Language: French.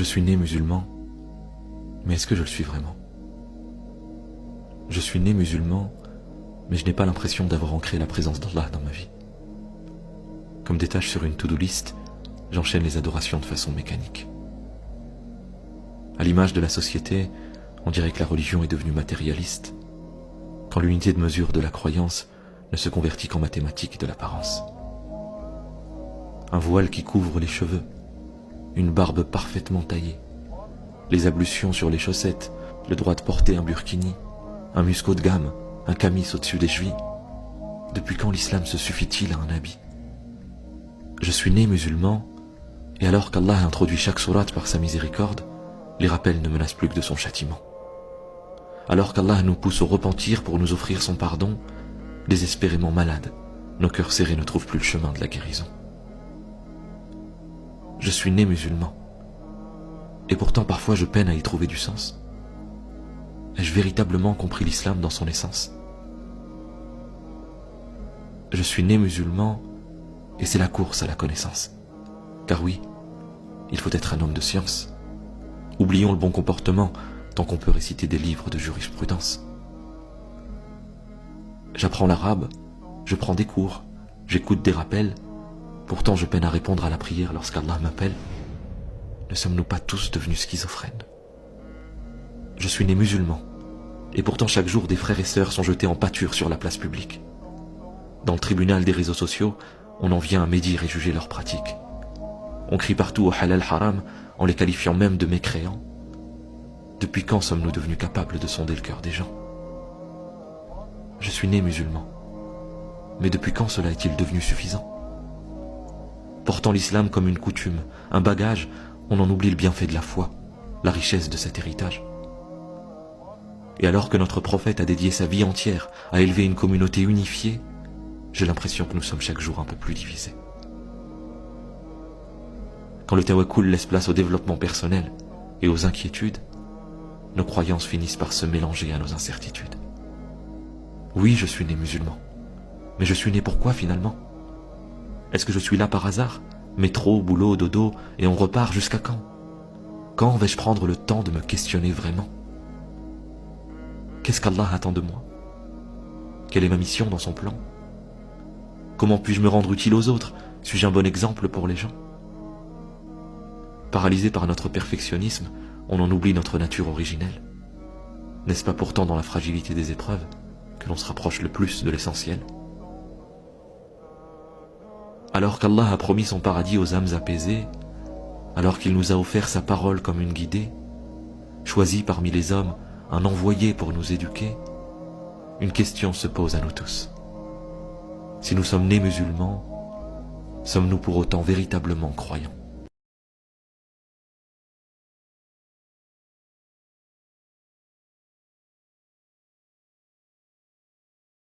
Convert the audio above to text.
Je suis né musulman, mais est-ce que je le suis vraiment? Je suis né musulman, mais je n'ai pas l'impression d'avoir ancré la présence d'Allah dans ma vie. Comme des tâches sur une to-do list, j'enchaîne les adorations de façon mécanique. À l'image de la société, on dirait que la religion est devenue matérialiste, quand l'unité de mesure de la croyance ne se convertit qu'en mathématiques de l'apparence. Un voile qui couvre les cheveux, une barbe parfaitement taillée, les ablutions sur les chaussettes, le droit de porter un burkini, un musc haut de gamme, un camis au-dessus des chevilles. Depuis quand l'islam se suffit-il à un habit? Je suis né musulman, et alors qu'Allah a introduit chaque sourate par sa miséricorde, les rappels ne menacent plus que de son châtiment. Alors qu'Allah nous pousse au repentir pour nous offrir son pardon, désespérément malades, nos cœurs serrés ne trouvent plus le chemin de la guérison. Je suis né musulman, et pourtant parfois je peine à y trouver du sens. Ai-je véritablement compris l'islam dans son essence? Je suis né musulman, et c'est la course à la connaissance. Car oui, il faut être un homme de science. Oublions le bon comportement, tant qu'on peut réciter des livres de jurisprudence. J'apprends l'arabe, je prends des cours, j'écoute des rappels, pourtant je peine à répondre à la prière lorsqu'Allah m'appelle. Ne sommes-nous pas tous devenus schizophrènes? Je suis né musulman, et pourtant chaque jour des frères et sœurs sont jetés en pâture sur la place publique. Dans le tribunal des réseaux sociaux, on en vient à médire et juger leurs pratiques. On crie partout au halal haram en les qualifiant même de mécréants. Depuis quand sommes-nous devenus capables de sonder le cœur des gens? Je suis né musulman, mais depuis quand cela est-il devenu suffisant? Portant l'islam comme une coutume, un bagage, on en oublie le bienfait de la foi, la richesse de cet héritage. Et alors que notre prophète a dédié sa vie entière à élever une communauté unifiée, j'ai l'impression que nous sommes chaque jour un peu plus divisés. Quand le tawakkul laisse place au développement personnel et aux inquiétudes, nos croyances finissent par se mélanger à nos incertitudes. Oui, je suis né musulman, mais je suis né pourquoi finalement? Est-ce que je suis là par hasard? Métro, boulot, dodo, et on repart jusqu'à quand? Quand vais-je prendre le temps de me questionner vraiment? Qu'est-ce qu'Allah attend de moi? Quelle est ma mission dans son plan? Comment puis-je me rendre utile aux autres? Suis-je un bon exemple pour les gens? Paralysé par notre perfectionnisme, on en oublie notre nature originelle. N'est-ce pas pourtant dans la fragilité des épreuves que l'on se rapproche le plus de l'essentiel? Alors qu'Allah a promis son paradis aux âmes apaisées, alors qu'il nous a offert sa parole comme une guidée, choisi parmi les hommes un envoyé pour nous éduquer, une question se pose à nous tous. Si nous sommes nés musulmans, sommes-nous pour autant véritablement croyants?